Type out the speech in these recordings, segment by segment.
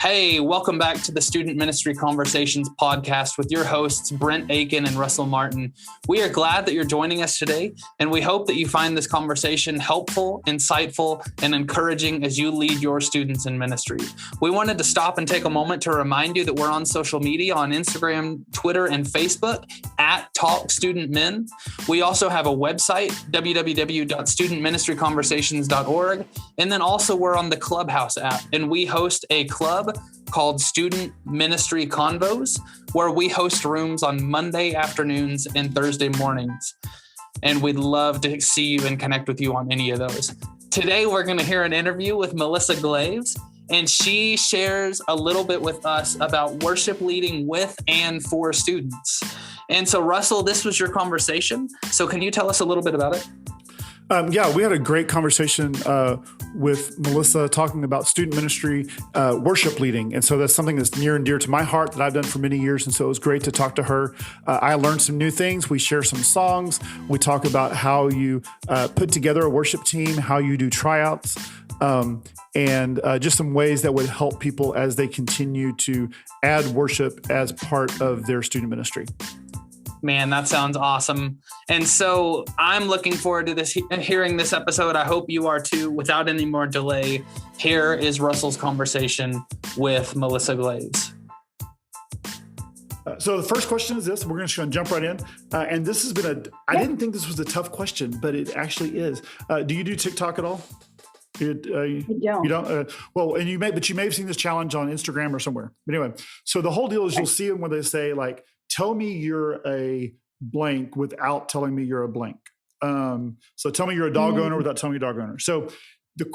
Hey, welcome back to the Student Ministry Conversations podcast with your hosts, Brent Aiken and Russell Martin. We are glad that you're joining us today, and we hope that you find this conversation helpful, insightful, and encouraging as you lead your students in ministry. We wanted to stop and take a moment to remind you that we're on social media on Instagram, Twitter, and Facebook at Talk Student Men. We also have a website, www.studentministryconversations.org, and then also we're on the Clubhouse app, and we host a club called Student Ministry Convos, where we host rooms on Monday afternoons and Thursday mornings. And we'd love to see you and connect with you on any of those. Today, we're going to hear an interview with Melissa Glaves, and she shares a little bit with us about worship leading with and for students. And so, Russell, this was your conversation. So can you tell us a little bit about it? We had a great conversation with Melissa talking about student ministry, worship leading. And so that's something that's near and dear to my heart that I've done for many years. And so it was great to talk to her. I learned some new things. We share some songs. We talk about how you put together a worship team, how you do tryouts, and just some ways that would help people as they continue to add worship as part of their student ministry. Man, that sounds awesome. And so I'm looking forward to hearing this episode. I hope you are too. Without any more delay, here is Russell's conversation with Melissa Glaves. So the first question is this. We're just going to jump right in. And this has been I didn't think this was a tough question, but it actually is. Do you do TikTok at all? You don't. You don't? And you may have seen this challenge on Instagram or somewhere. But anyway, so the whole deal is you'll see them when they say like, tell me you're a blank without telling me you're a blank. So tell me you're a dog owner without telling me you're a dog owner. So the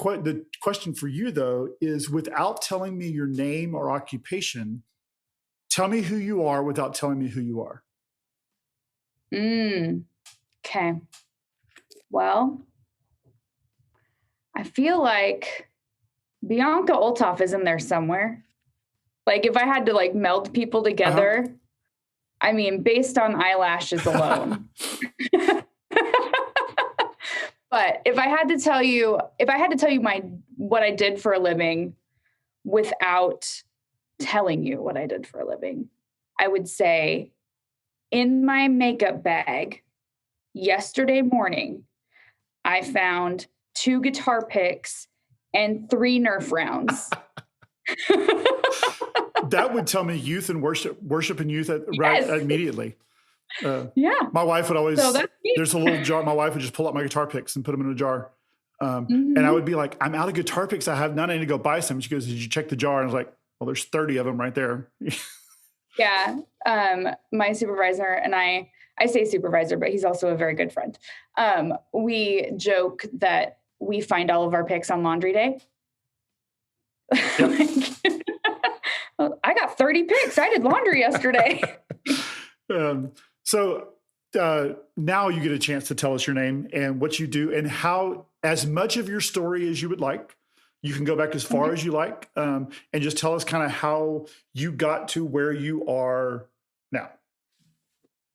question for you, though, is without telling me your name or occupation, tell me who you are without telling me who you are. Okay. Well, I feel like Bianca Olthoff is in there somewhere. Like if I had to like meld people together, I mean, based on eyelashes alone. But if I had to tell you what I did for a living without telling you what I did for a living, I would say in my makeup bag yesterday morning, I found 2 guitar picks and 3 Nerf rounds. That would tell me youth and worship and youth right immediately. My wife would always, there's a little jar. My wife would just pull out my guitar picks and put them in a jar. And I would be like, I'm out of guitar picks. I have none. I need to go buy some. She goes, did you check the jar? And I was like, well, there's 30 of them right there. Yeah. My supervisor and I say supervisor, but he's also a very good friend. We joke that we find all of our picks on laundry day. Yep. I got 30 picks. I did laundry yesterday. So now you get a chance to tell us your name and what you do and how, as much of your story as you would like. You can go back as far as you like and just tell us kind of how you got to where you are now.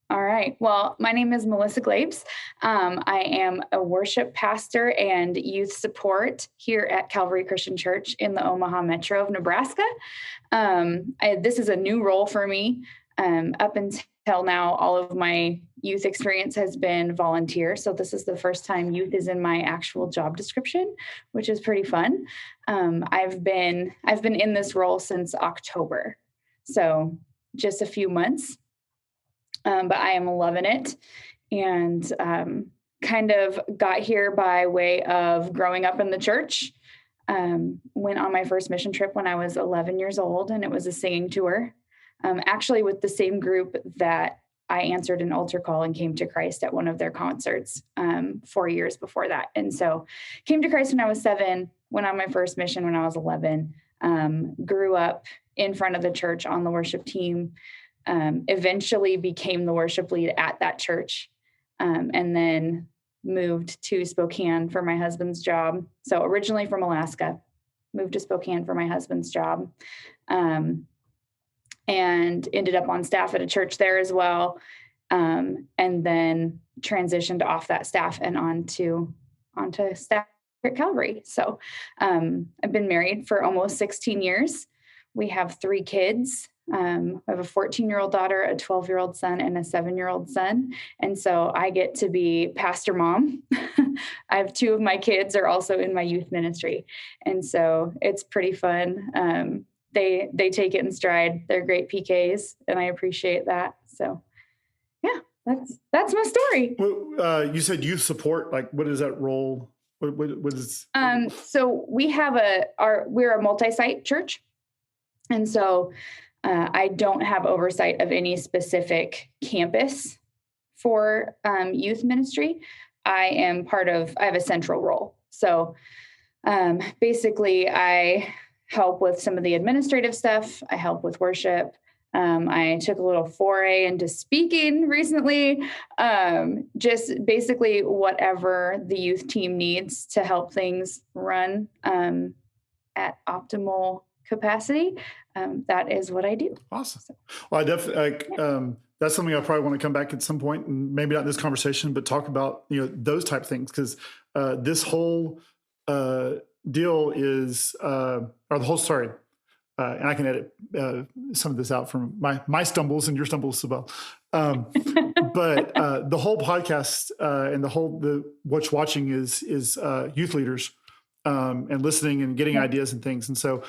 All right. Well, my name is Melissa Glaves. I am a worship pastor and youth support here at Calvary Christian Church in the Omaha Metro of Nebraska. This is a new role for me. Up until now, all of my youth experience has been volunteer. So this is the first time youth is in my actual job description, which is pretty fun. I've been in this role since October, so just a few months. But I am loving it and kind of got here by way of growing up in the church. Went on my first mission trip when I was 11 years old, and it was a singing tour, actually with the same group that I answered an altar call and came to Christ at one of their concerts 4 years before that. And so came to Christ when I was 7, went on my first mission when I was 11, grew up in front of the church on the worship team, eventually became the worship lead at that church, and then moved to Spokane for my husband's job. So originally from Alaska, moved to Spokane for my husband's job, and ended up on staff at a church there as well, and then transitioned off that staff and onto staff at Calvary. So I've been married for almost 16 years we have 3 kids. I have a 14-year-old daughter, a 12-year-old son, and a 7-year-old son. And so I get to be pastor mom. I have 2 of my kids are also in my youth ministry. And so it's pretty fun. They take it in stride. They're great PKs, and I appreciate that. So yeah, that's my story. Well, you said youth support. Like, what is that role? What is? So we have we're a multi-site church. And so I don't have oversight of any specific campus for youth ministry. I have a central role. So basically, I help with some of the administrative stuff. I help with worship. I took a little foray into speaking recently, just basically whatever the youth team needs to help things run at optimal capacity. That is what I do. Awesome. Well, I definitely that's something I probably want to come back at some point, and maybe not in this conversation, but talk about those type of things, because this whole deal is or the whole story. And I can edit some of this out from my stumbles and your stumbles as well. But the whole podcast and what's watching is youth leaders and listening and getting ideas and things. And so,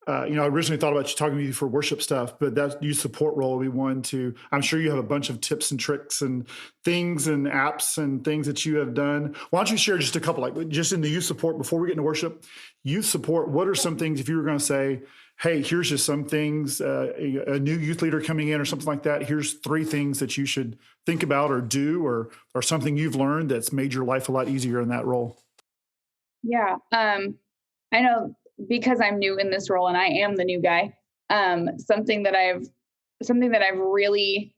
I originally thought about you talking to you for worship stuff, but that youth support role will be one to, I'm sure you have a bunch of tips and tricks and things and apps and things that you have done. Why don't you share just a couple, like just in the youth support before we get into worship, youth support, what are some things, if you were going to say, hey, here's just some things, a new youth leader coming in or something like that, here's 3 things that you should think about or do, or something you've learned that's made your life a lot easier in that role? Yeah. I know, because I'm new in this role and I am the new guy, something that I've really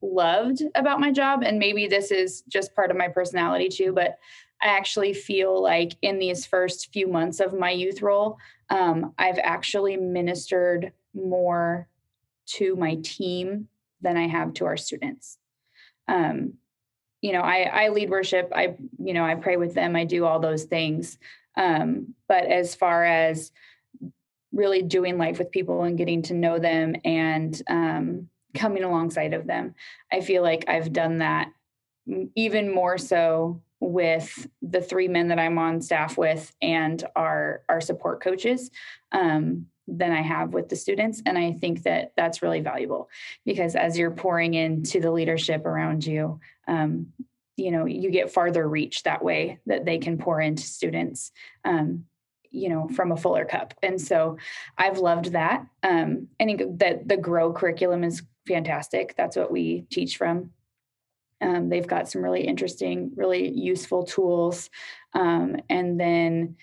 loved about my job, and maybe this is just part of my personality too, but I actually feel like in these first few months of my youth role, I've actually ministered more to my team than I have to our students. I lead worship. I pray with them. I do all those things. But as far as really doing life with people and getting to know them and coming alongside of them, I feel like I've done that even more so with the 3 men that I'm on staff with and our support coaches than I have with the students. And I think that that's really valuable, because as you're pouring into the leadership around you, you get farther reach that way, that they can pour into students, from a fuller cup. And so I've loved that. I think that the GROW curriculum is fantastic. That's what we teach from. They've got some really interesting, really useful tools. And then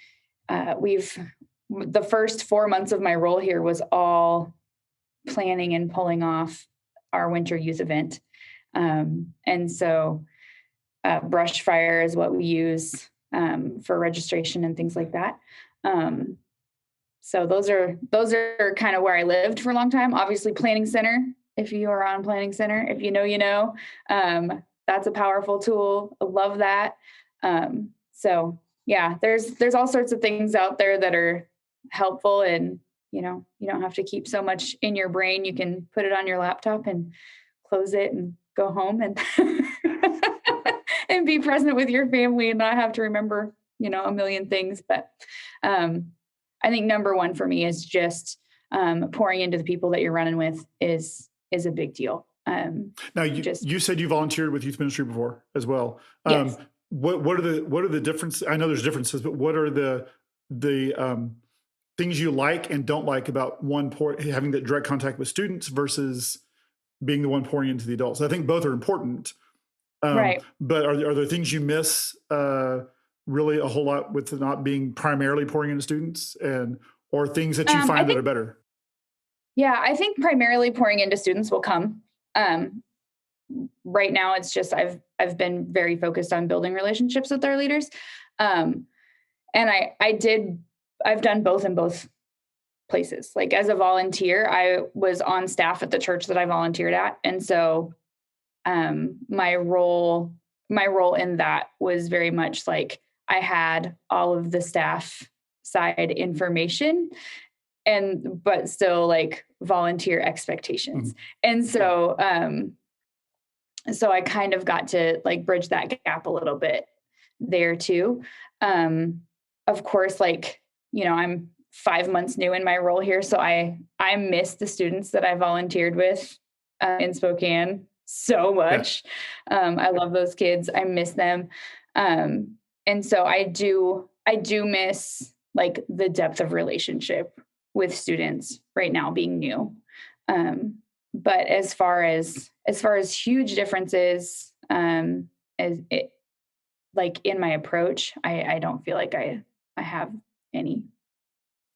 the first 4 months of my role here was all planning and pulling off our winter youth event. And so Brush Fire is what we use for registration and things like that. So those are kind of where I lived for a long time. Obviously, Planning Center. If you are on Planning Center, if you know, that's a powerful tool. I love that. So yeah, there's all sorts of things out there that are helpful, and you don't have to keep so much in your brain. You can put it on your laptop and close it and go home and and be present with your family and not have to remember, a million things. But I think number one for me is just pouring into the people that you're running with is a big deal. Now you said you volunteered with youth ministry before as well. Yes. What are the differences? I know there's differences, but what are the things you like and don't like about having that direct contact with students versus being the one pouring into the adults? I think both are important. Right. But are there things you miss really a whole lot with not being primarily pouring into students, or things that you find that are better? Yeah, I think primarily pouring into students will come. Right now, it's just I've been very focused on building relationships with our leaders, and I've done both in both places. Like as a volunteer, I was on staff at the church that I volunteered at, and so my role in that was very much like I had all of the staff side information, but still like volunteer expectations. And so, so I kind of got to like bridge that gap a little bit there too. Of course, like, I'm 5 months new in my role here. So I miss the students that I volunteered with in Spokane so much. I love those kids. I miss them. And so I do miss like the depth of relationship with students right now being new. But as far as huge differences, as it, like in my approach, I don't feel like I have any.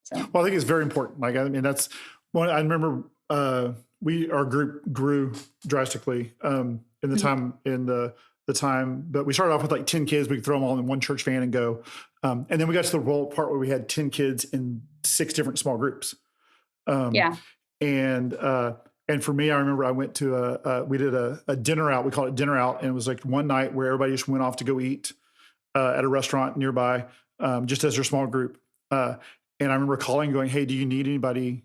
So, well, I think it's very important. Like, I mean, that's one, I remember, our group grew drastically, in the time, but we started off with like 10 kids. We could throw them all in one church van and go. And then we got to the part where we had 10 kids in 6 different small groups. And for me, I remember I went to we did a dinner out. We called it dinner out. And it was like one night where everybody just went off to go eat at a restaurant nearby, just as their small group. And I remember calling going, hey, do you need anybody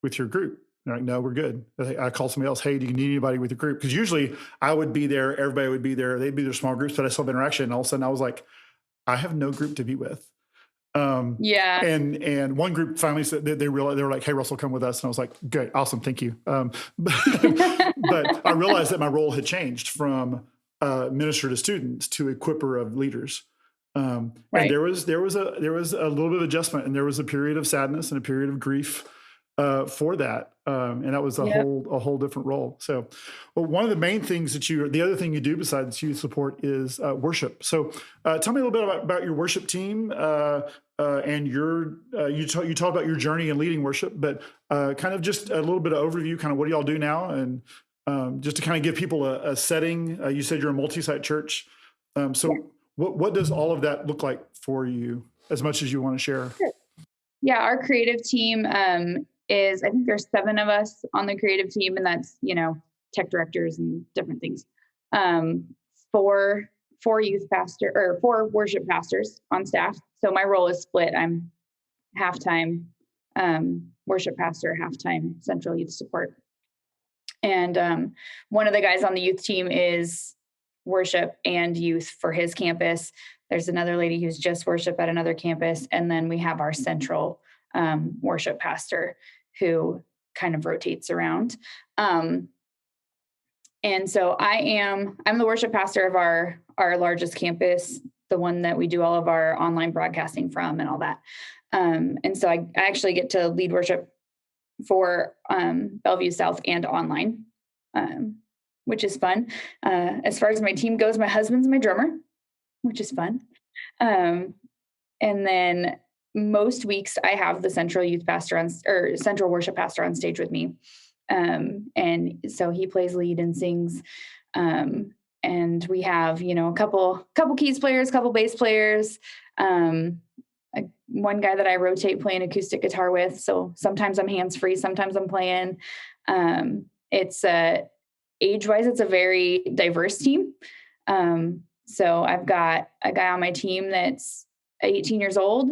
with your group? And they're like, no, we're good. I called somebody else, hey, do you need anybody with your group? Because usually I would be there, everybody would be there, they'd be their small groups, but I still have interaction. And all of a sudden I was like, I have no group to be with. And one group finally said they realized, they were like, hey, Russell, come with us. And I was like, great, awesome, thank you. But I realized that my role had changed from minister to students to equipper of leaders. And there was a little bit of adjustment, and there was a period of sadness and a period of grief for that. And that was a whole different role. So, well, one of the main things the other thing you do besides youth support is worship. So tell me a little bit about your worship team and you talked about your journey in leading worship, but kind of just a little bit of overview, kind of what do y'all do now? And just to kind of give people a setting. You said you're a multi-site church. What does all of that look like for you, as much as you want to share? Sure. Yeah, our creative team is, I think there's 7 of us on the creative team, and that's, tech directors and different things. 4 worship pastors on staff. So my role is split. I'm half-time worship pastor, half-time central youth support. And one of the guys on the youth team is worship and youth for his campus. There's another lady who's just worship at another campus. And then we have our central worship pastor who kind of rotates around. And so I'm the worship pastor of our largest campus, the one that we do all of our online broadcasting from and all that. And so I actually get to lead worship for Bellevue South and online, which is fun. As far as my team goes, my husband's my drummer, which is fun. And then most weeks I have the central youth pastor central worship pastor on stage with me. And so he plays lead and sings. And we have, a couple keys players, couple bass players, one guy that I rotate playing acoustic guitar with. So sometimes I'm hands-free, sometimes I'm playing. It's age-wise, it's a very diverse team. So I've got a guy on my team that's 18 years old,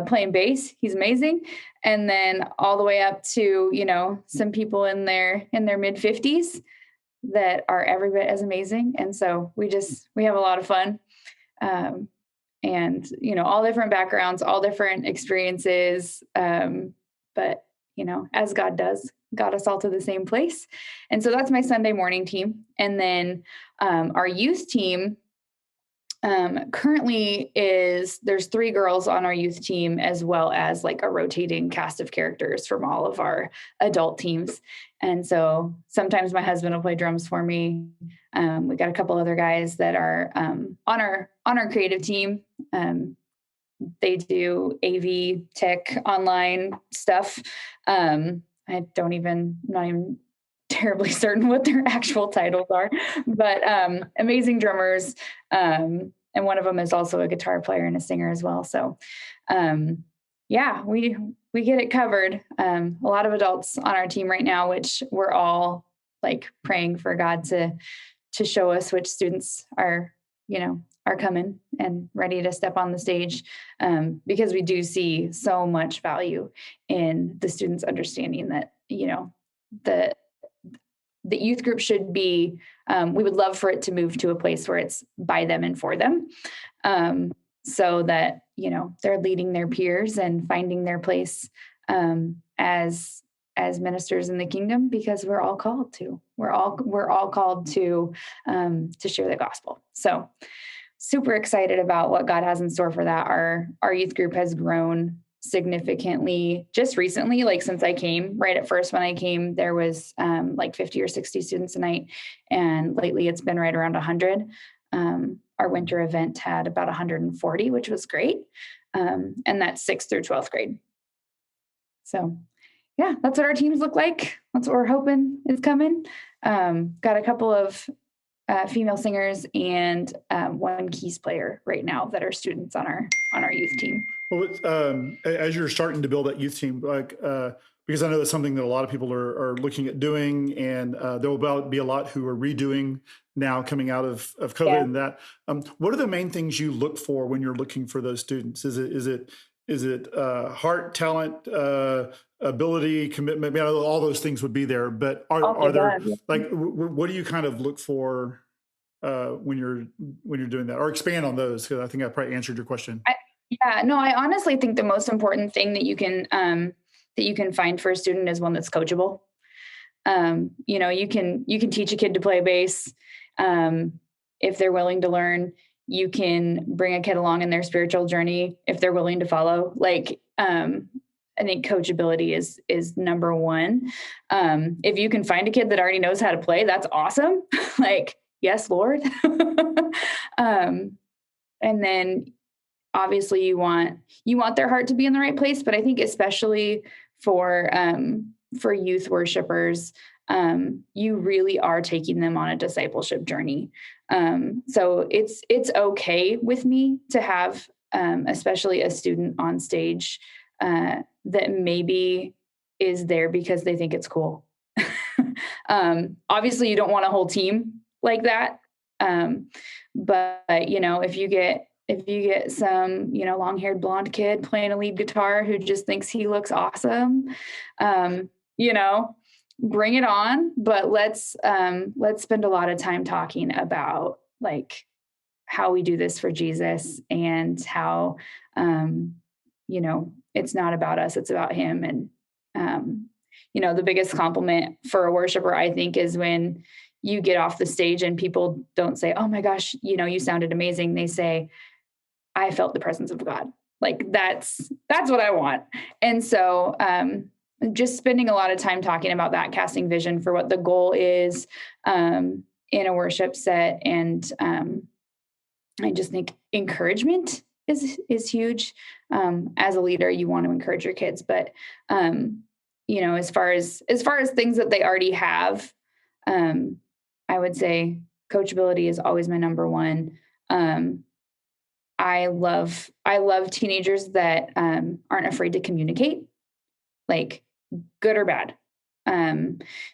playing bass. He's amazing. And then all the way up to, some people in their mid 50s that are every bit as amazing. And so we have a lot of fun. And, all different backgrounds, all different experiences. But, as God does, got us all to the same place. And so that's my Sunday morning team. And then our youth team currently there's 3 girls on our youth team, as well as like a rotating cast of characters from all of our adult teams. And so sometimes my husband will play drums for me. We got a couple other guys that are on our creative team. They do AV tech online stuff. I'm not even terribly certain what their actual titles are, but amazing drummers. And one of them is also a guitar player and a singer as well. So we get it covered. A lot of adults on our team right now, which we're all like praying for God to show us which students are, are coming and ready to step on the stage, because we do see so much value in the students understanding that, the youth group should be, we would love for it to move to a place where it's by them and for them, so that, they're leading their peers and finding their place, as ministers in the kingdom, because we're all called to. We're all called to share the gospel. So super excited about what God has in store for that. Our youth group has grown significantly just recently, like since I came. Right at first when I came, there was like 50 or 60 students a night, and lately it's been right around 100. Our winter event had about 140, which was great, and that's 6th through 12th grade. So yeah, that's what our teams look like. That's what we're hoping is coming. Got a couple of female singers and one keys player right now that are students on our youth team. Well, as you're starting to build that youth team, because I know that's something that a lot of people are looking at doing, and there will be a lot who are redoing now coming out of COVID and that. What are the main things you look for when you're looking for those students? Is it heart, talent, ability, commitment? I mean, all those things would be there, but are there what do you kind of look for when you're doing that, or expand on those? Because I think I probably answered your question. I honestly think the most important thing that you can find for a student is one that's coachable. You can teach a kid to play bass if they're willing to learn. You can bring a kid along in their spiritual journey if they're willing to follow. I think coachability is number one. If you can find a kid that already knows how to play, that's awesome. Yes, Lord. And then obviously you want their heart to be in the right place, but I think especially for youth worshipers, you really are taking them on a discipleship journey. So it's okay with me to have, especially a student on stage, that maybe is there because they think it's cool. Obviously you don't want a whole team like that. But if you get some, long-haired blonde kid playing a lead guitar who just thinks he looks awesome, bring it on. But let's spend a lot of time talking about how we do this for Jesus, and how, it's not about us, it's about him. And, the biggest compliment for a worshiper, I think, is when you get off the stage and people don't say, "Oh my gosh, you sounded amazing." They say, "I felt the presence of God." That's what I want. And so, just spending a lot of time talking about that, casting vision for what the goal is, in a worship set. And, I just think encouragement is huge. As a leader, you want to encourage your kids, but, as far as things that they already have, I would say coachability is always my number one. I love teenagers that aren't afraid to communicate, good or bad.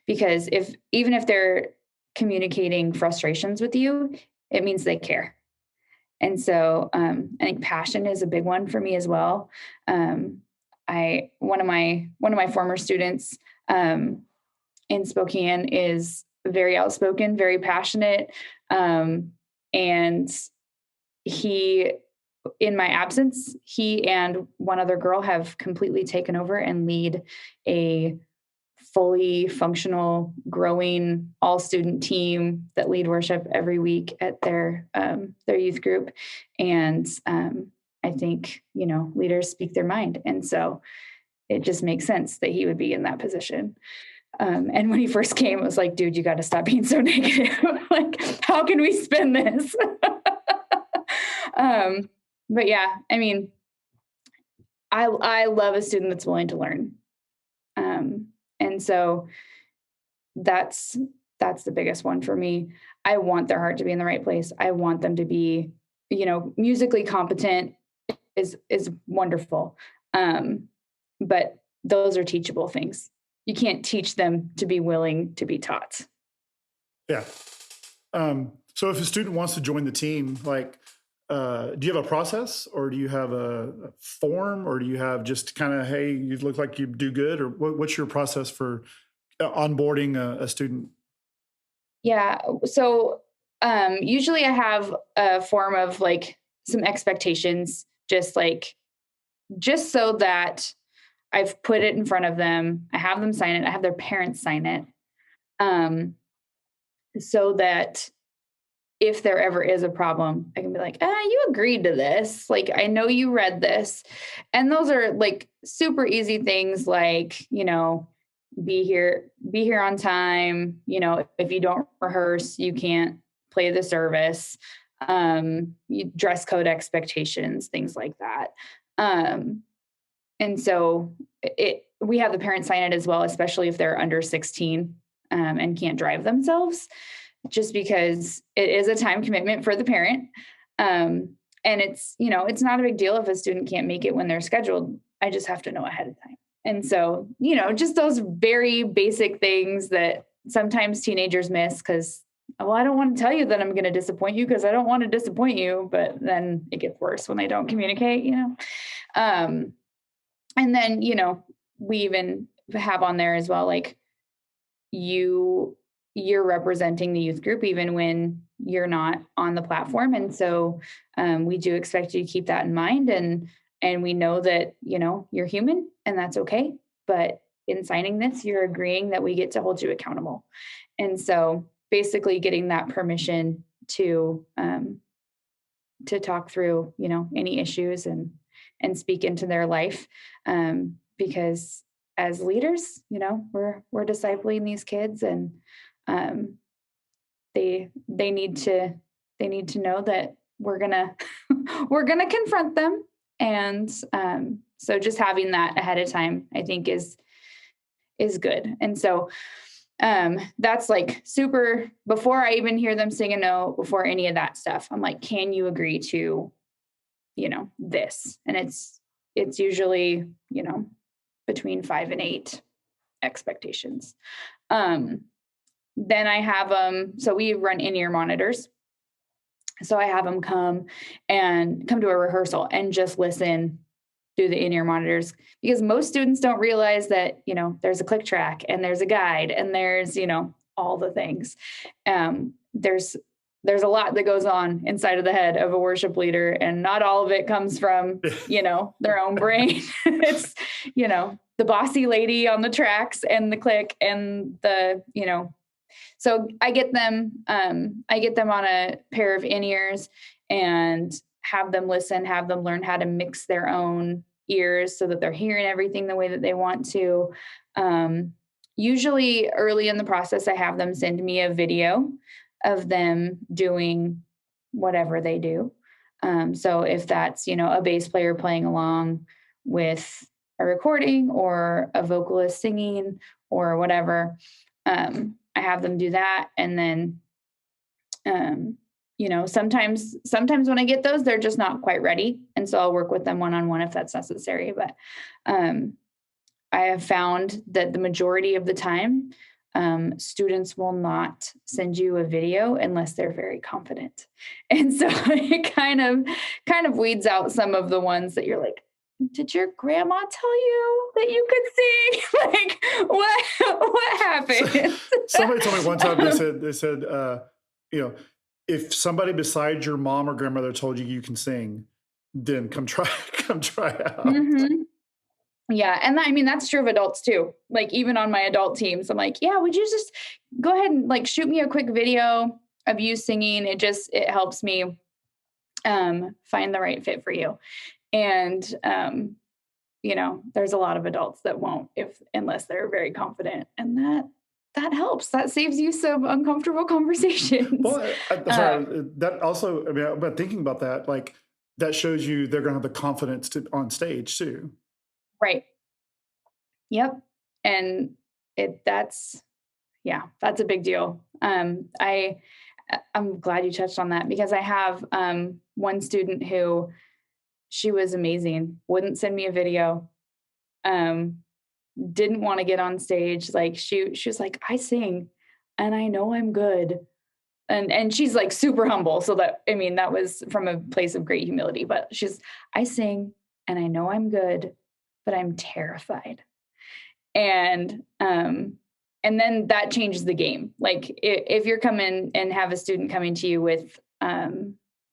Because even if they're communicating frustrations with you, it means they care. And so I think passion is a big one for me as well. One of my former students in Spokane is very outspoken, very passionate, and he, in my absence, he and one other girl have completely taken over and lead a fully functional, growing, all-student team that lead worship every week at their youth group. And I think, leaders speak their mind. And so it just makes sense that he would be in that position. And when he first came, it was like, dude, you got to stop being so negative. How can we spin this? But yeah, I mean, I love a student that's willing to learn. And so that's the biggest one for me. I want their heart to be in the right place. I want them to be, musically competent is wonderful. But those are teachable things. You can't teach them to be willing to be taught. Yeah. So if a student wants to join the team, do you have a process, or do you have a form, or do you have just kind of, hey, you look like you do good, or what's your process for onboarding a student? Yeah. So usually I have a form of like some expectations, just so that I've put it in front of them. I have them sign it. I have their parents sign it. So that if there ever is a problem, I can be like, you agreed to this. Like, I know you read this. And those are like super easy things like, be here on time. If you don't rehearse, you can't play the service. Dress code expectations, things like that. And so we have the parents sign it as well, especially if they're under 16 and can't drive themselves, just because it is a time commitment for the parent. And it's not a big deal if a student can't make it when they're scheduled. I just have to know ahead of time. And so, just those very basic things that sometimes teenagers miss because, well, I don't want to tell you that I'm going to disappoint you because I don't want to disappoint you. But then it gets worse when they don't communicate, And then, we even have on there as well, like you're representing the youth group even when you're not on the platform. And so we do expect you to keep that in mind. And we know that, you're human and that's okay. But in signing this, you're agreeing that we get to hold you accountable. And so basically getting that permission to talk through, any issues and speak into their life. Because as leaders, we're discipling these kids, and they need to know that we're gonna we're gonna confront them. And so just having that ahead of time, I think is good. And so that's like super, before I even hear them sing a note, before any of that stuff, I'm like, can you agree to, this? And it's usually, between 5 and 8 expectations. Then I have them, so we run in-ear monitors. So I have them come to a rehearsal and just listen through the in-ear monitors, because most students don't realize that, there's a click track and there's a guide and there's, all the things. There's a lot that goes on inside of the head of a worship leader, and not all of it comes from, their own brain. It's, the bossy lady on the tracks and the click and the, so I get them on a pair of in-ears and have them listen, have them learn how to mix their own ears so that they're hearing everything the way that they want to. Usually early in the process, I have them send me a video of them doing whatever they do. So if that's, a bass player playing along with a recording or a vocalist singing or whatever, I have them do that. And then, sometimes when I get those, they're just not quite ready. And so I'll work with them one-on-one if that's necessary. But I have found that the majority of the time, students will not send you a video unless they're very confident. And so it kind of weeds out some of the ones that you're like, did your grandma tell you that you could sing? Like, what happened? Somebody told me one time, they said, if somebody besides your mom or grandmother told you can sing, then come try out. Mm-hmm. Yeah. And that's true of adults too. Like even on my adult teams, I'm like, yeah, would you just go ahead and like shoot me a quick video of you singing? It helps me find the right fit for you. And, there's a lot of adults that won't unless they're very confident, and that helps. That saves you some uncomfortable conversations. Well, that also, but thinking about that, like that shows you they're going to have the confidence on stage too. Right. Yep. And that's a big deal. I'm glad you touched on that, because I have one student who, she was amazing, wouldn't send me a video, didn't want to get on stage. Like she was like, I sing and I know I'm good, and she's like super humble. So that was from a place of great humility, but I sing and I know I'm good, but I'm terrified. And then that changes the game. Like if you're coming and have a student coming to you with,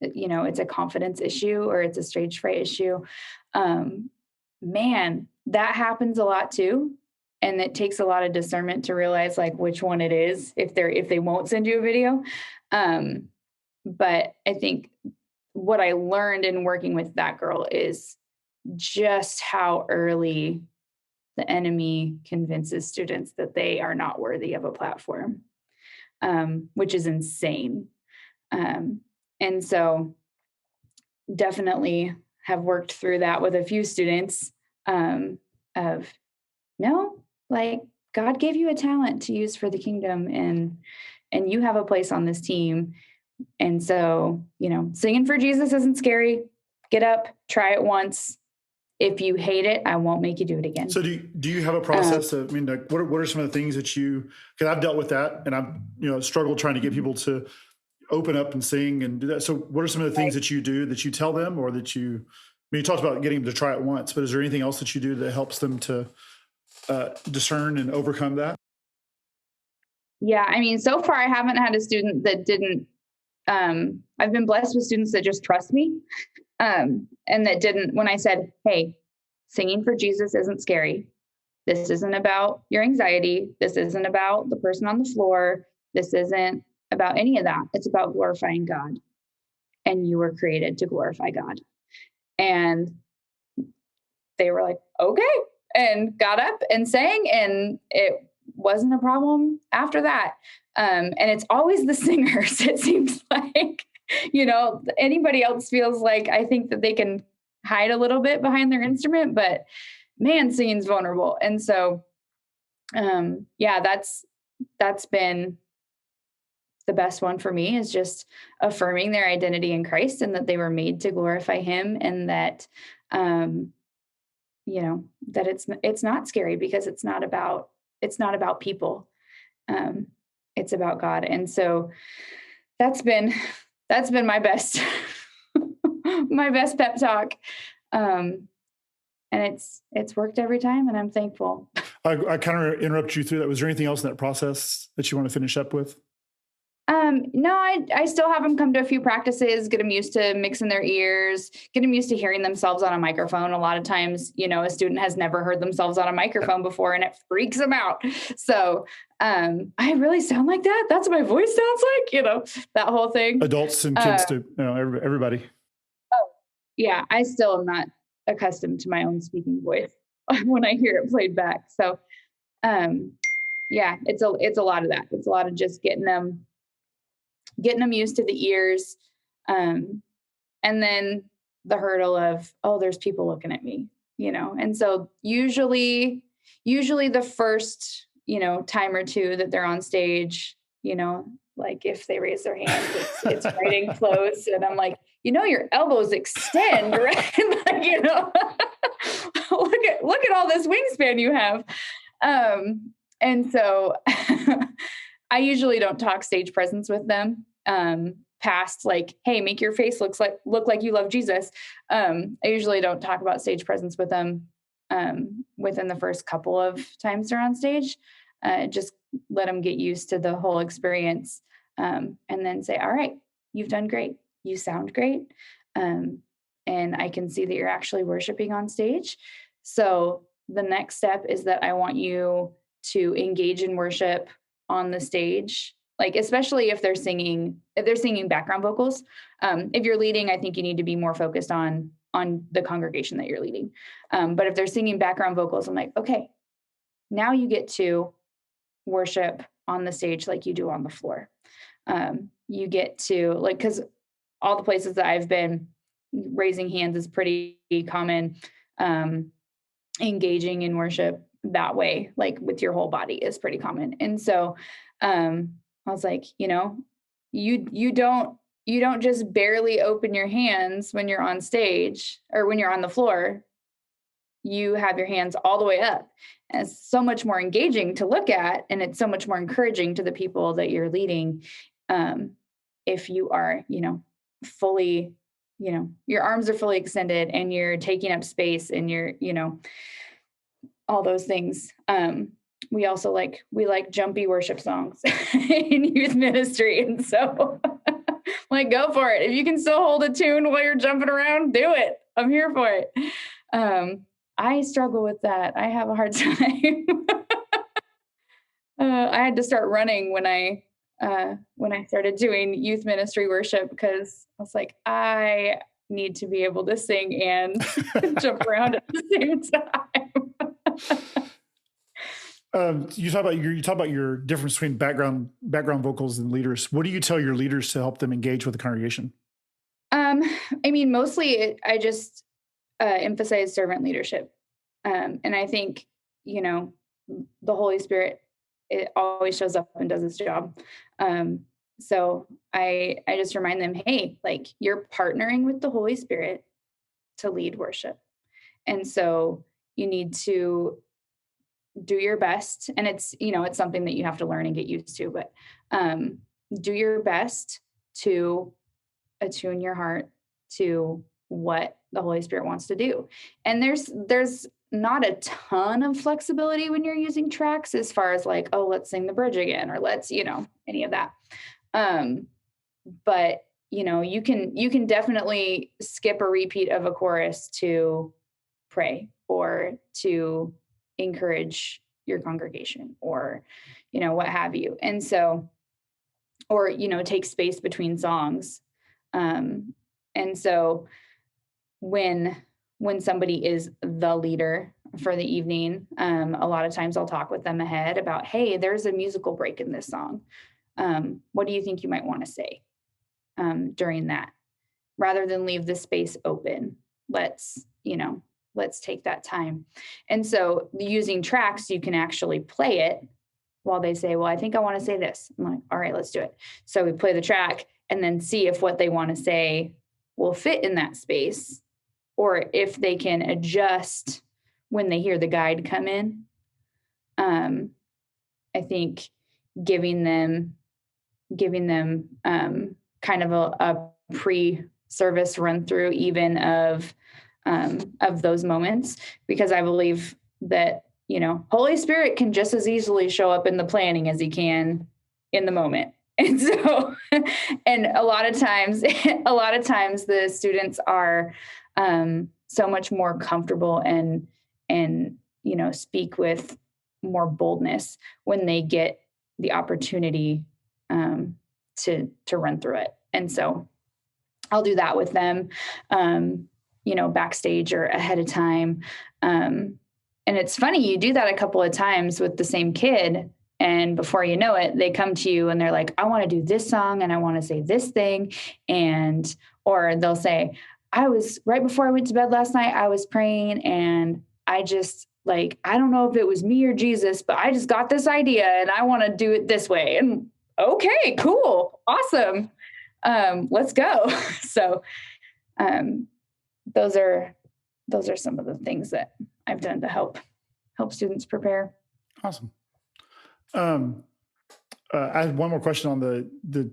it's a confidence issue or it's a stage fright issue, man, that happens a lot too. And it takes a lot of discernment to realize like which one it is if they won't send you a video. But I think what I learned in working with that girl is just how early the enemy convinces students that they are not worthy of a platform, which is insane. And so definitely have worked through that with a few students, of no, like God gave you a talent to use for the kingdom, and you have a place on this team. And so, singing for Jesus isn't scary. Get up, try it once. If you hate it, I won't make you do it again. So do you have a process what are some of the things that because I've dealt with that and I've, struggled trying to get people to open up and sing and do that. So what are some of the things that you do that you tell them or that you talked about getting them to try it once, but is there anything else that you do that helps them to discern and overcome that? Yeah. So far I haven't had a student that didn't, I've been blessed with students that just trust me. And that didn't, when I said, hey, singing for Jesus isn't scary. This isn't about your anxiety. This isn't about the person on the floor. This isn't about any of that. It's about glorifying God. And you were created to glorify God. And they were like, okay, and got up and sang, and it wasn't a problem after that. And it's always the singers, it seems like. Anybody else feels like I think that they can hide a little bit behind their instrument, but man, singing's vulnerable. And so, that's been the best one for me, is just affirming their identity in Christ and that they were made to glorify him, and that, that it's not scary because it's not about people. It's about God. And so that's been my best, my best pep talk. And it's worked every time, and I'm thankful. I kind of interrupt you through that. Was there anything else in that process that you want to finish up with? No, I still have them come to a few practices, get them used to mixing their ears, get them used to hearing themselves on a microphone. A lot of times, a student has never heard themselves on a microphone before, and it freaks them out. So, I really sound like that. That's what my voice sounds like, that whole thing. Adults and kids too, everybody. Oh, yeah. I still am not accustomed to my own speaking voice when I hear it played back. So, it's a lot of that. It's a lot of just getting them used to the ears. And then the hurdle of, there's people looking at me, and so usually the first, time or two that they're on stage, like if they raise their hand, it's right in close. And I'm like, your elbows extend, right? Like, look at all this wingspan you have. And so I usually don't talk stage presence with them, past like, hey, make your face look like you love Jesus. I usually don't talk about stage presence with them, within the first couple of times they're on stage. Just let them get used to the whole experience. And then say, all right, you've done great. You sound great. And I can see that you're actually worshiping on stage. So the next step is that I want you to engage in worship on the stage, like especially if they're singing background vocals. If you're leading, I think you need to be more focused on the congregation that you're leading. But if they're singing background vocals, I'm like, okay, now you get to worship on the stage like you do on the floor. You get to, like, because all the places that I've been, raising hands is pretty common. Engaging in worship that way, like with your whole body, is pretty common. And so I was like, you don't just barely open your hands when you're on stage or when you're on the floor. You have your hands all the way up. And it's so much more engaging to look at, and it's so much more encouraging to the people that you're leading. if you are, fully, your arms are fully extended and you're taking up space and you're, all those things. We also like jumpy worship songs in youth ministry. And so like, go for it. If you can still hold a tune while you're jumping around, do it. I'm here for it. I struggle with that. I have a hard time. I had to start running when I started doing youth ministry worship, because I was like, I need to be able to sing and jump around at the same time. You talk about your difference between background vocals and leaders. What do you tell your leaders to help them engage with the congregation? Mostly I just emphasize servant leadership. And I think, the Holy Spirit, it always shows up and does its job. So I just remind them, hey, like, you're partnering with the Holy Spirit to lead worship. And so you need to do your best. And it's something that you have to learn and get used to, but do your best to attune your heart to what the Holy Spirit wants to do. And there's not a ton of flexibility when you're using tracks, as far as like, oh, let's sing the bridge again, or let's, any of that. But you can definitely skip a repeat of a chorus to pray or to encourage your congregation, or, what have you. And so, or, take space between songs. And so when somebody is the leader for the evening, a lot of times I'll talk with them ahead about, hey, there's a musical break in this song. What do you think you might want to say during that? Rather than leave the space open, let's take that time. And so using tracks, you can actually play it while they say, well, I think I want to say this. I'm like, all right, let's do it. So we play the track and then see if what they want to say will fit in that space, or if they can adjust when they hear the guide come in. I think giving them kind of a pre-service run through even of those moments, because I believe that, Holy Spirit can just as easily show up in the planning as he can in the moment. And so, and a lot of times the students are so much more comfortable and speak with more boldness when they get the opportunity to run through it. And so I'll do that with them, backstage or ahead of time. And it's funny, you do that a couple of times with the same kid, and before you know it, they come to you and they're like, I want to do this song and I want to say this thing. Or they'll say, I was right before I went to bed last night, I was praying and I just I don't know if it was me or Jesus, but I just got this idea and I want to do it this way. And okay, cool. Awesome. Let's go. So, those are some of the things that I've done to help students prepare. Awesome. I had one more question on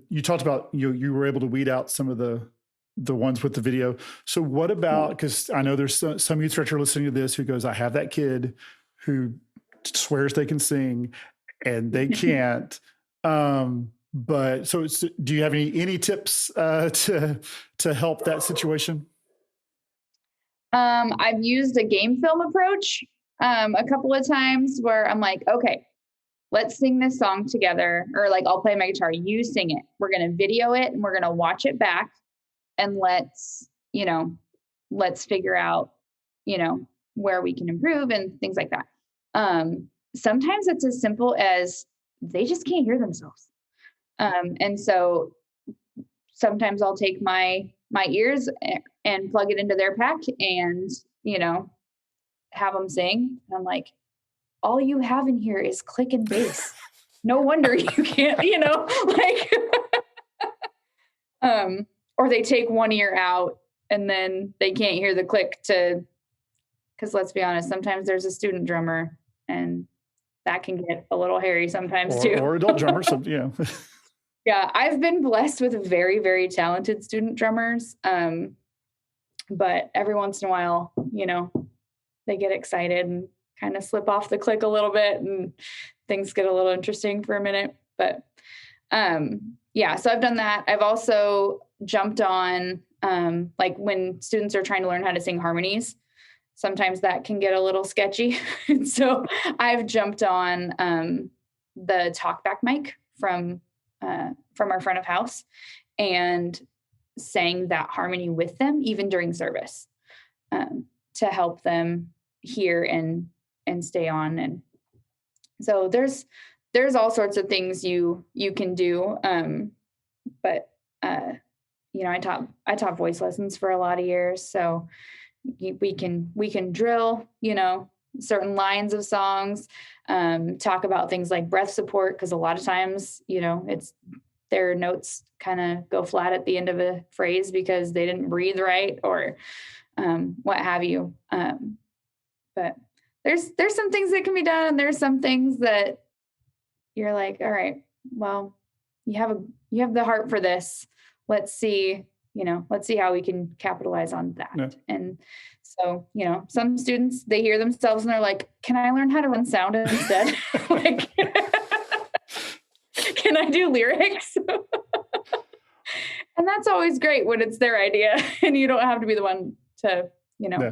you talked about, you were able to weed out some of the ones with the video. So what about, because I know there's some youth director listening to this who goes, I have that kid who swears they can sing and they can't. But so do you have any tips to help that situation? I've used a game film approach a couple of times where I'm like, okay, let's sing this song together. Or I'll play my guitar, you sing it. We're going to video it and we're going to watch it back. And let's figure out, where we can improve and things like that. Sometimes it's as simple as they just can't hear themselves. And so sometimes I'll take my ears and plug it into their pack and, have them sing. And I'm like, all you have in here is click and bass. No wonder you can't, or they take one ear out and then they can't hear the click because let's be honest, sometimes there's a student drummer and that can get a little hairy sometimes too. Or adult drummer. So, yeah. Yeah, I've been blessed with very, very talented student drummers. But every once in a while, they get excited and kind of slip off the click a little bit and things get a little interesting for a minute. But so I've done that. I've also jumped on, like when students are trying to learn how to sing harmonies, sometimes that can get a little sketchy. And so I've jumped on the talkback mic from our front of house and sang that harmony with them, even during service, to help them hear and stay on. And so there's all sorts of things you can do. But I taught voice lessons for a lot of years. So we can drill, certain lines of songs, talk about things like breath support. 'Cause a lot of times, it's their notes kind of go flat at the end of a phrase because they didn't breathe right or what have you. But there's some things that can be done, and there's some things that you're like, all right, well, you have the heart for this. Let's see how we can capitalize on that. Yeah. And so, some students, they hear themselves and they're like, can I learn how to run sound instead? Like, can I do lyrics? And that's always great when it's their idea and you don't have to be the one to,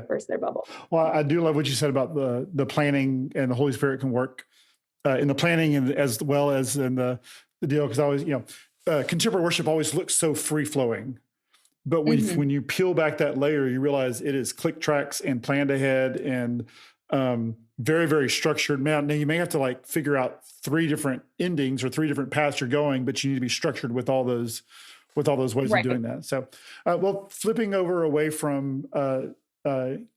burst their bubble. Well, I do love what you said about the planning, and the Holy Spirit can work in the planning and as well as in the deal. Because I always, contemporary worship always looks so free flowing. But when you peel back that layer, you realize it is click tracks and planned ahead and very, very structured. Now you may have to figure out 3 different endings or 3 different paths you're going, but you need to be structured with all those ways of doing that. So, flipping over away from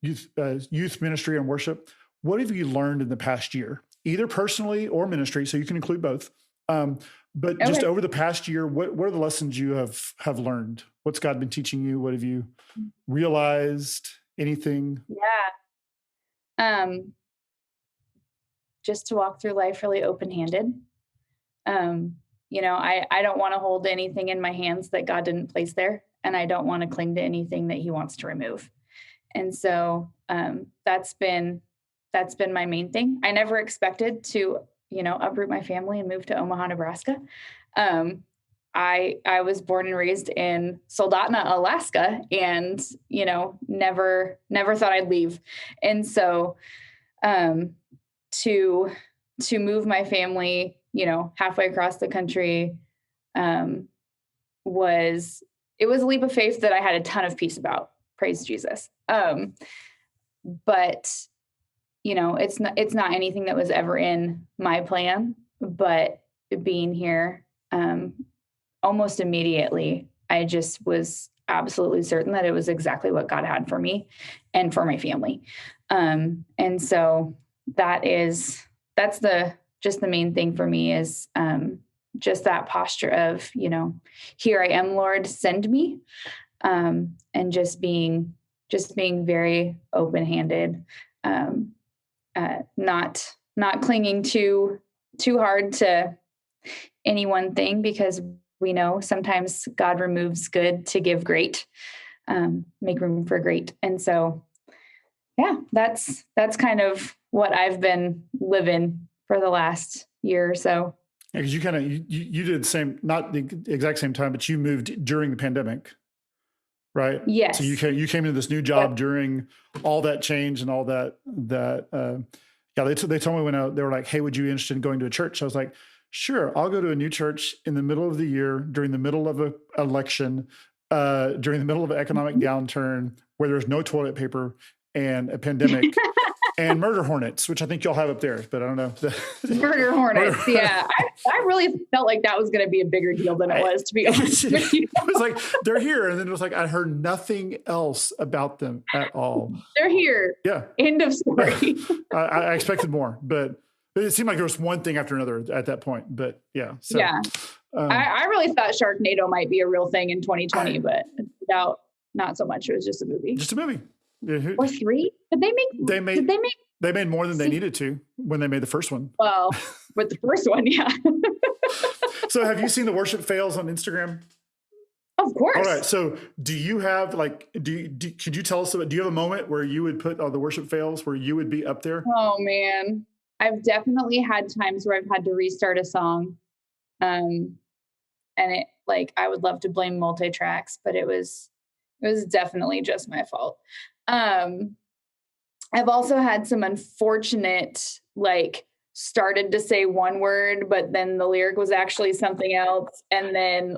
youth ministry and worship, what have you learned in the past year, either personally or ministry? So you can include both. But just over the past year, what are the lessons you have learned? What's God been teaching you? What have you realized? Anything? Yeah. Just to walk through life really open-handed. I don't want to hold anything in my hands that God didn't place there, and I don't want to cling to anything that he wants to remove. And so that's been my main thing. I never expected to uproot my family and move to Omaha, Nebraska. I was born and raised in Soldotna, Alaska, and, never thought I'd leave. And so, to move my family, halfway across the country, was a leap of faith that I had a ton of peace about. Praise Jesus. But it's not anything that was ever in my plan, but being here, almost immediately, I just was absolutely certain that it was exactly what God had for me and for my family. And so that's the main thing for me is, just that posture of, here I am, Lord, send me. And just being very open-handed, not clinging too hard to any one thing, because we know sometimes God removes good to give great, make room for great. And so, yeah, that's kind of what I've been living for the last year or so. Yeah, because you did the same, not the exact same time, but you moved during the pandemic, right? Yes. So you came into this new job during all that change and all that. They told me when they were like, "Hey, would you be interested in going to a church?" I was like, "Sure, I'll go to a new church in the middle of the year, during the middle of an election, during the middle of an economic downturn, where there's no toilet paper and a pandemic." And murder hornets, which I think y'all have up there, but I don't know. Murder hornets, yeah. I really felt like that was going to be a bigger deal than it was, to be honest with you. It was like, they're here. And then it was like, I heard nothing else about them at all. They're here. Yeah. End of story. I expected more, but it seemed like there was one thing after another at that point. But yeah. So, yeah. I really thought Sharknado might be a real thing in 2020, but not so much. It was just a movie. Just a movie. Or 3? Did they make They made more than they needed to when they made the first one. Well, with the first one, yeah. So have you seen the worship fails on Instagram? Of course. All right. So do you have could you tell us about, do you have a moment where you would put the worship fails where you would be up there? Oh man. I've definitely had times where I've had to restart a song. And it I would love to blame multi-tracks, but it was definitely just my fault. I've also had some unfortunate, started to say one word, but then the lyric was actually something else. And then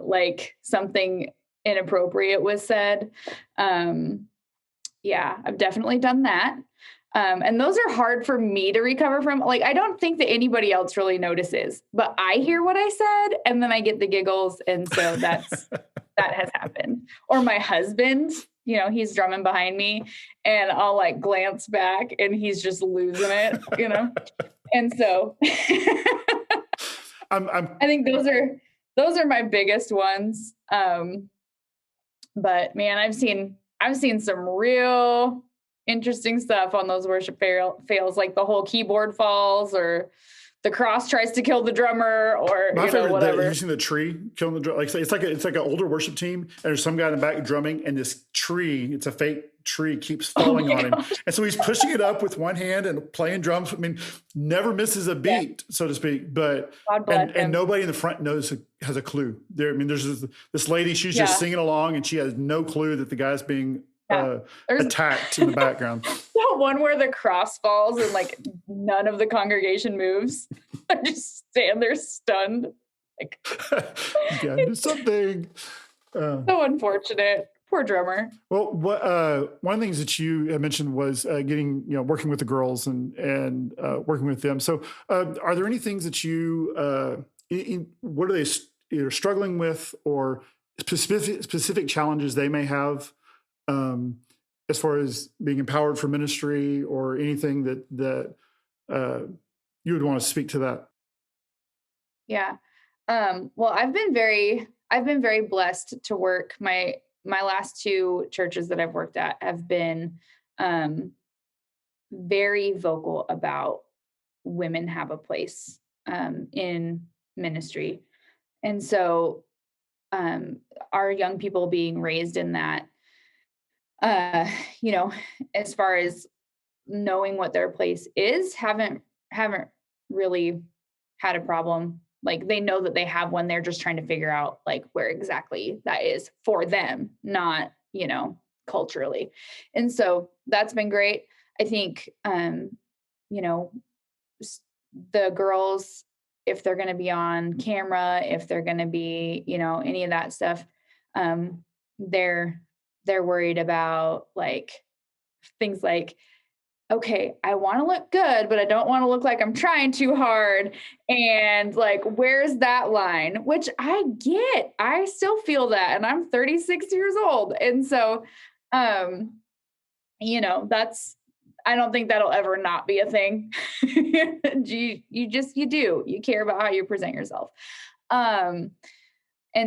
something inappropriate was said. Yeah, I've definitely done that. And those are hard for me to recover from. I don't think that anybody else really notices, but I hear what I said and then I get the giggles. And so that has happened. Or my husband, he's drumming behind me and I'll glance back and he's just losing it, And so I think those are my biggest ones. But man, I've seen some real interesting stuff on those worship fails, like the whole keyboard falls or the cross tries to kill the drummer or whatever. Have you seen the tree killing the drum? It's like an older worship team and there's some guy in the back drumming and this tree, it's a fake tree, keeps falling on him. And so he's pushing it up with one hand and playing drums. I mean, never misses a beat, so to speak, but, and nobody in the front has a clue there. I mean, there's this lady, she's just singing along and she has no clue that the guy's being attacked in the background. The one where the cross falls and none of the congregation moves. I just stand there stunned. Do something. So unfortunate. Poor drummer. Well, one of the things that you had mentioned was working with the girls and working with them. So are there any things that you, what are they either struggling with or specific challenges they may have as far as being empowered for ministry or anything that you would want to speak to that? Yeah. Well, I've been very blessed to work. My last two churches that I've worked at have been very vocal about women have a place in ministry. And so our young people being raised in that, as far as knowing what their place is, haven't really had a problem. They know that they have one. They're just trying to figure out where exactly that is for them, not, culturally. And so that's been great. I think, the girls, if they're going to be on camera, if they're going to be, any of that stuff, they're worried about things okay, I want to look good, but I don't want to look like I'm trying too hard. And where's that line? Which I get. I still feel that. And I'm 36 years old. And so, that's, I don't think that'll ever not be a thing. You do. You care about how you present yourself. And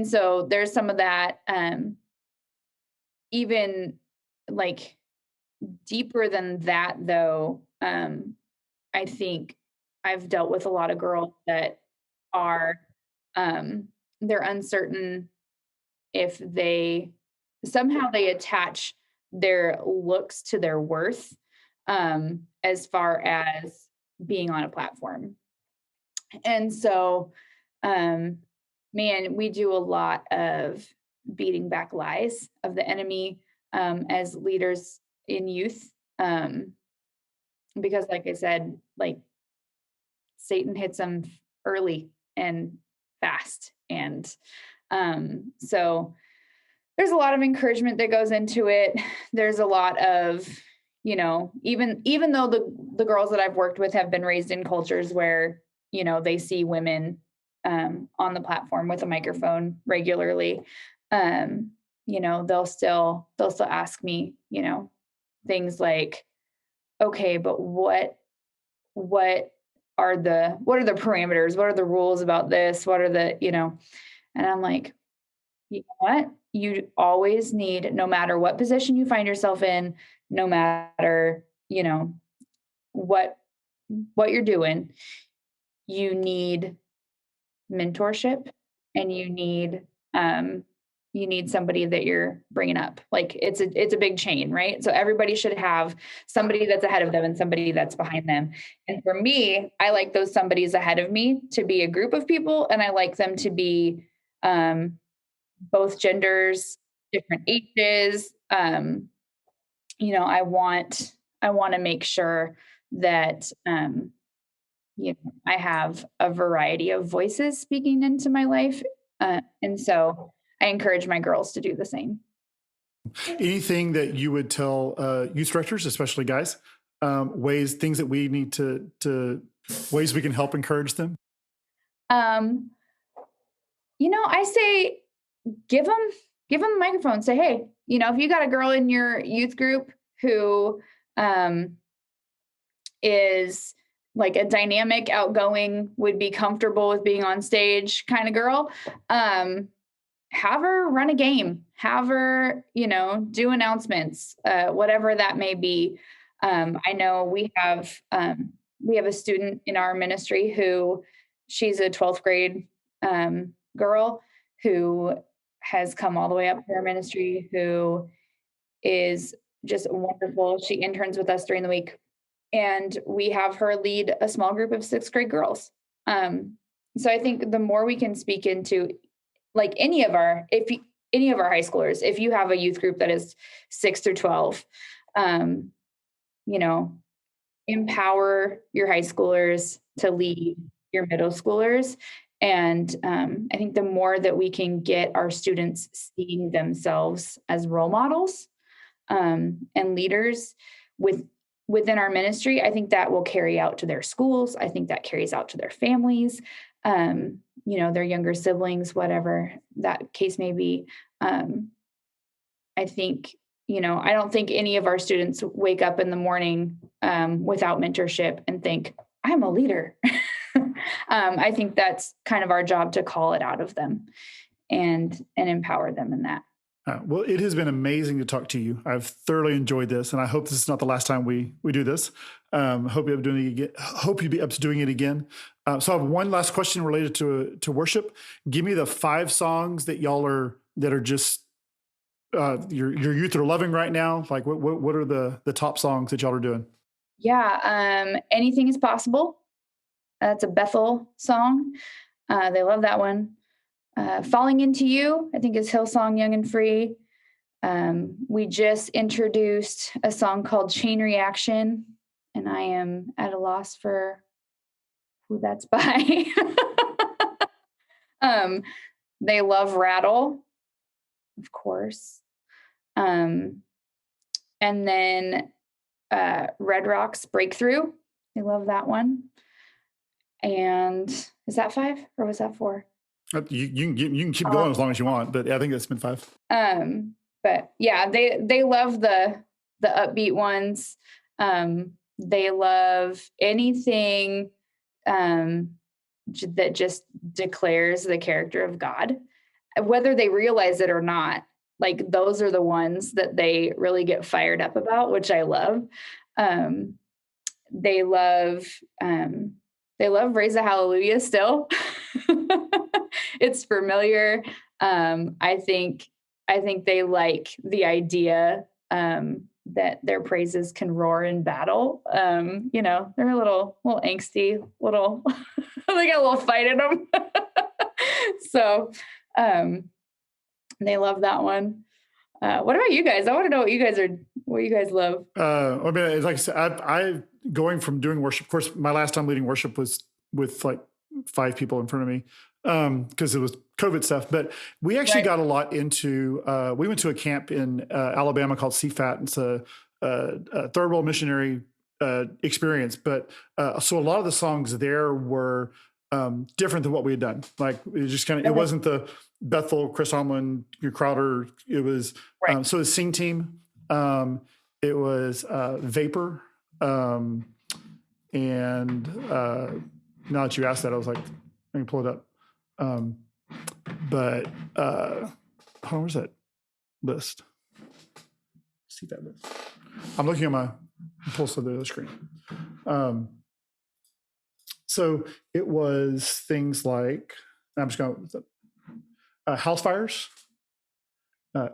so there's some of that, even deeper than that, though, I think I've dealt with a lot of girls that are, they're uncertain if they attach their looks to their worth, as far as being on a platform. And so, man, we do a lot of beating back lies of the enemy, as leaders in youth, because like I said, Satan hits them early and fast. And so there's a lot of encouragement that goes into it. There's a lot of, even though the girls that I've worked with have been raised in cultures where, they see women on the platform with a microphone regularly, they'll still ask me, things like, okay, but what are the parameters? What are the rules about this? What are the, and I'm like, you know what? You always need, no matter what position you find yourself in, no matter, what you're doing, you need mentorship, and you need somebody that you're bringing up. Like it's a big chain, right? So everybody should have somebody that's ahead of them and somebody that's behind them. And for me, I like those somebodies ahead of me to be a group of people, and I like them to be both genders, different ages. I want to make sure that I have a variety of voices speaking into my life. And so I encourage my girls to do the same. Anything that you would tell youth directors, especially guys, things that we need to ways we can help encourage them? I say, give them the microphone. Say, hey, if you got a girl in your youth group who is like a dynamic, outgoing, would be comfortable with being on stage kind of girl, have her run a game, have her, do announcements, whatever that may be. I know we have a student in our ministry who she's a 12th grade girl who has come all the way up to our ministry, who is just wonderful. She interns with us during the week, and we have her lead a small group of 6th grade girls. So I think the more we can speak into, like any of our high schoolers, if you have a youth group that is 6 through 12, empower your high schoolers to lead your middle schoolers. And I think the more that we can get our students seeing themselves as role models and leaders within our ministry, I think that will carry out to their schools. I think that carries out to their families, their younger siblings, whatever that case may be. I think, I don't think any of our students wake up in the morning without mentorship and think, I'm a leader. I think that's kind of our job to call it out of them and empower them in that. Well, it has been amazing to talk to you. I've thoroughly enjoyed this, and I hope this is not the last time we do this. Hope you'll be up to doing it again. So I have one last question related to worship. Give me the 5 songs that that are just your youth are loving right now. Like what are the top songs that y'all are doing? Yeah, Anything is Possible. That's a Bethel song. They love that one. Falling Into You, I think, is Hillsong Young and Free. We just introduced a song called Chain Reaction, and I am at a loss for who that's by. They love Rattle, of course. And then Red Rocks Breakthrough. They love that one. And is that 5 or was that 4? You can keep going as long as you want, but I think that's been 5. But yeah, they love the upbeat ones. They love anything that just declares the character of God, whether they realize it or not. Like those are the ones that they really get fired up about, which I love. They love Raise a Hallelujah still. It's familiar. I think they like the idea that their praises can roar in battle. They're a little angsty, they got a little fight in them. So they love that one. What about you guys? I want to know what you guys love. I mean, like I said, I going from doing worship. Of course, my last time leading worship was with like 5 people in front of me because it was COVID stuff. But we actually got a lot into. We went to a camp in Alabama called CFAT. It's a third world missionary experience. But so a lot of the songs there were different than what we had done. Like it just kind of it wasn't the Bethel, Chris Tomlin, Crowder. It was so it was Sing Team. It was Vapor. And now that you asked that, I was like, let me pull it up. But hold on, where's that list? See that list. I'm looking at my pulse of the screen. So it was things like, I'm just going House Fires,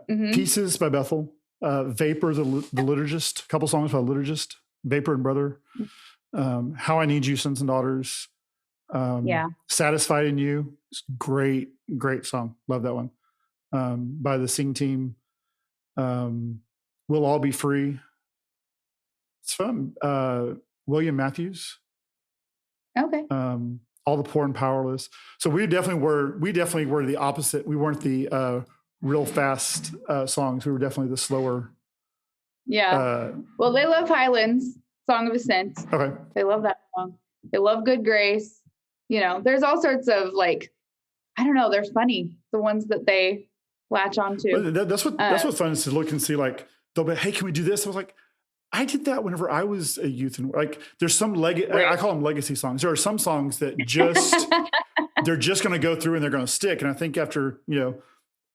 Pieces by Bethel, Vapor, the Liturgist, a couple songs by Liturgist, Vapor and Brother, How I Need You, Sons and Daughters, Satisfied in You. It's great song. Love that one. By the Sing Team. We'll All Be Free. It's from William Matthews. Okay. All the Poor and Powerless. So we definitely were the opposite. We weren't the real fast songs. We were definitely the slower. Yeah. Well, they love Highlands, Song of Ascent. Okay. They love that song. They love Good Grace. There's all sorts of I don't know. They're funny. The ones that they latch onto. That's what's fun is to look and see they'll be, hey, can we do this? I was like, I did that whenever I was a youth, and there's some I call them legacy songs. There are some songs that they're just going to go through and they're going to stick. And I think after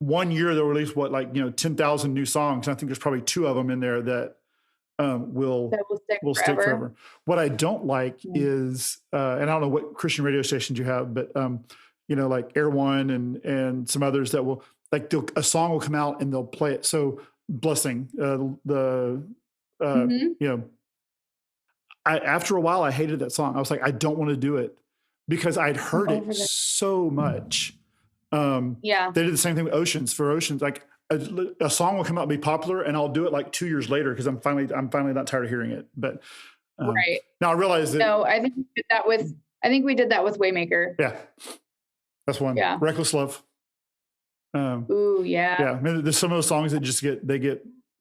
1 year they'll release 10,000 new songs. And I think there's probably 2 of them in there that will stick forever. What I don't like is, and I don't know what Christian radio stations you have, but like Air One and some others that will a song will come out and they'll play it. So Blessing, after a while, I hated that song. I was like, I don't want to do it because I'd heard it so much. They did the same thing with Oceans. For Oceans, a song will come out and be popular, and I'll do it 2 years later because I'm finally not tired of hearing it. But now I realize that. No, I think we did that with. I think we did that with Waymaker. Yeah, that's one. Yeah, Reckless Love. Ooh, yeah. Yeah, I mean, there's some of those songs that just get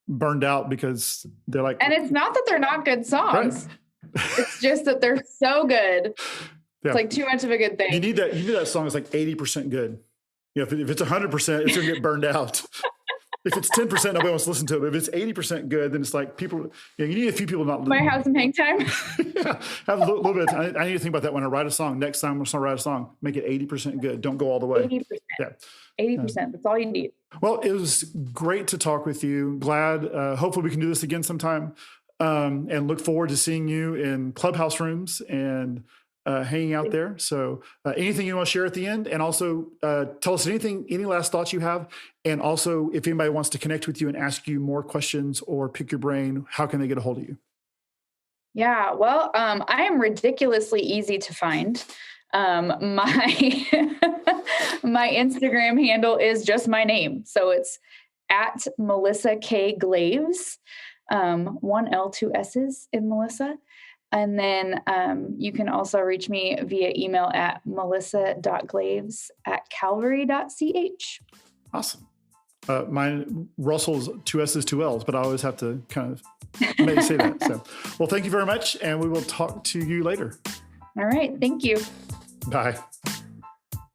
burned out because they're and it's not that they're not good songs. Right? It's just that they're so good. Yeah. It's too much of a good thing. You need that song is 80% good. If it's 100%, it's going to get burned out. If it's 10%, nobody wants to listen to it. But if it's 80% good, then it's people, you need a few people not might have some hang time. Yeah, have a little bit of time. I need to think about that when I write a song. Next time when I write a song, make it 80% good. Don't go all the way. 80%. Yeah. 80%. That's all you need. Well, it was great to talk with you. Glad. Hopefully we can do this again sometime. And look forward to seeing you in Clubhouse rooms and hanging out there. So anything you want to share at the end, and also tell us any last thoughts you have. And also if anybody wants to connect with you and ask you more questions or pick your brain, how can they get a hold of you? Yeah, well, I am ridiculously easy to find. My Instagram handle is just my name. So it's at Melissa K. Glaves, 1 L, 2 S's in Melissa. And then you can also reach me via email at melissa.glaves@calvary.ch. Awesome. Mine, Russell's 2 S's, 2 L's, but I always have to kind of say that. So, well, thank you very much. And we will talk to you later. All right. Thank you. Bye.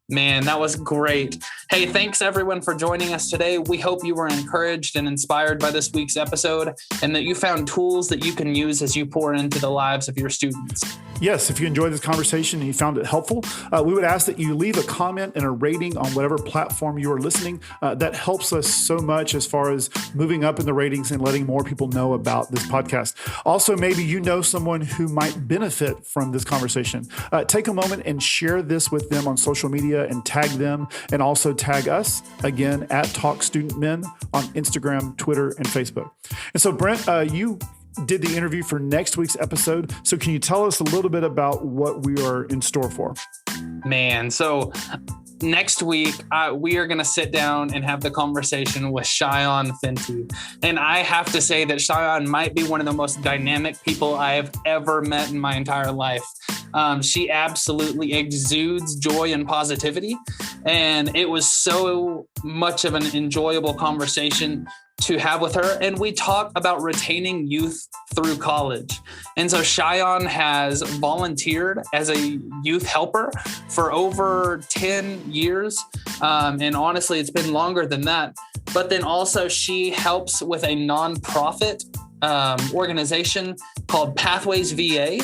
Man, that was great. Hey, thanks everyone for joining us today. We hope you were encouraged and inspired by this week's episode and that you found tools that you can use as you pour into the lives of your students. Yes, if you enjoyed this conversation and you found it helpful, we would ask that you leave a comment and a rating on whatever platform you are listening. That helps us so much as far as moving up in the ratings and letting more people know about this podcast. Also, maybe you know someone who might benefit from this conversation. Take a moment and share this with them on social media and tag them, and also tag us again at Talk Student Men on Instagram, Twitter, and Facebook. And so, Brent, you did the interview for next week's episode. So can you tell us a little bit about what we are in store for? Man, so next week, we are going to sit down and have the conversation with Cheyenne Fenty. And I have to say that Cheyenne might be one of the most dynamic people I have ever met in my entire life. She absolutely exudes joy and positivity. And it was so much of an enjoyable conversation to have with her. And we talk about retaining youth through college. And so Cheyenne has volunteered as a youth helper for over 10 years. And honestly, it's been longer than that. But then also she helps with a nonprofit organization called Pathways VA.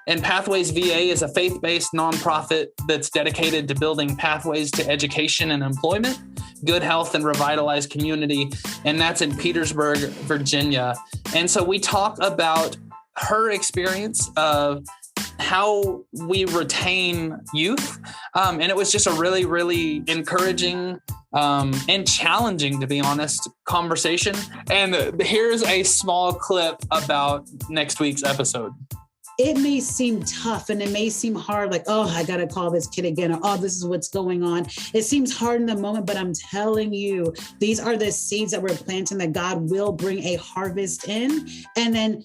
And Pathways VA is a faith-based nonprofit that's dedicated to building pathways to education and employment, good health, and revitalized community. And that's in Petersburg, Virginia. And so we talk about her experience of how we retain youth. And it was just a really, really encouraging and challenging, to be honest, conversation. And here's a small clip about next week's episode. It may seem tough and it may seem hard, like, oh, I got to call this kid again, or, oh, this is what's going on. It seems hard in the moment, but I'm telling you, these are the seeds that we're planting that God will bring a harvest in. And then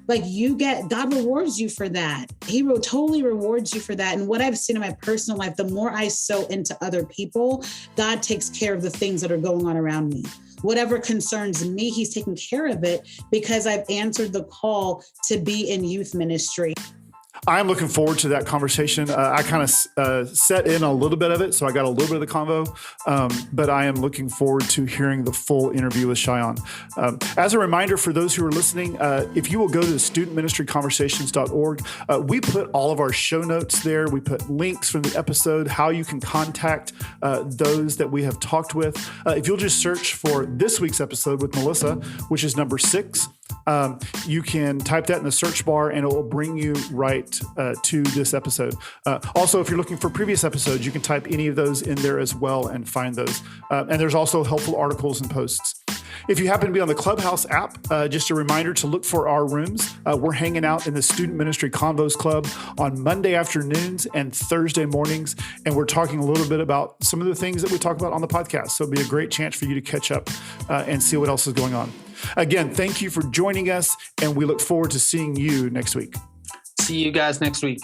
God rewards you for that. He will totally rewards you for that. And what I've seen in my personal life, the more I sow into other people, God takes care of the things that are going on around me. Whatever concerns me, he's taking care of it because I've answered the call to be in youth ministry. I'm looking forward to that conversation. I kind of set in a little bit of it, so I got a little bit of the convo, but I am looking forward to hearing the full interview with Cheyenne. As a reminder for those who are listening, if you will go to studentministryconversations.org, we put all of our show notes there. We put links from the episode, how you can contact those that we have talked with. If you'll just search for this week's episode with Melissa, which is number 6, you can type that in the search bar and it will bring you right to this episode. Also, if you're looking for previous episodes, you can type any of those in there as well and find those. And there's also helpful articles and posts. If you happen to be on the Clubhouse app, just a reminder to look for our rooms. We're hanging out in the Student Ministry Convos Club on Monday afternoons and Thursday mornings, and we're talking a little bit about some of the things that we talk about on the podcast. So it'll be a great chance for you to catch up and see what else is going on. Again, thank you for joining us, and we look forward to seeing you next week. See you guys next week.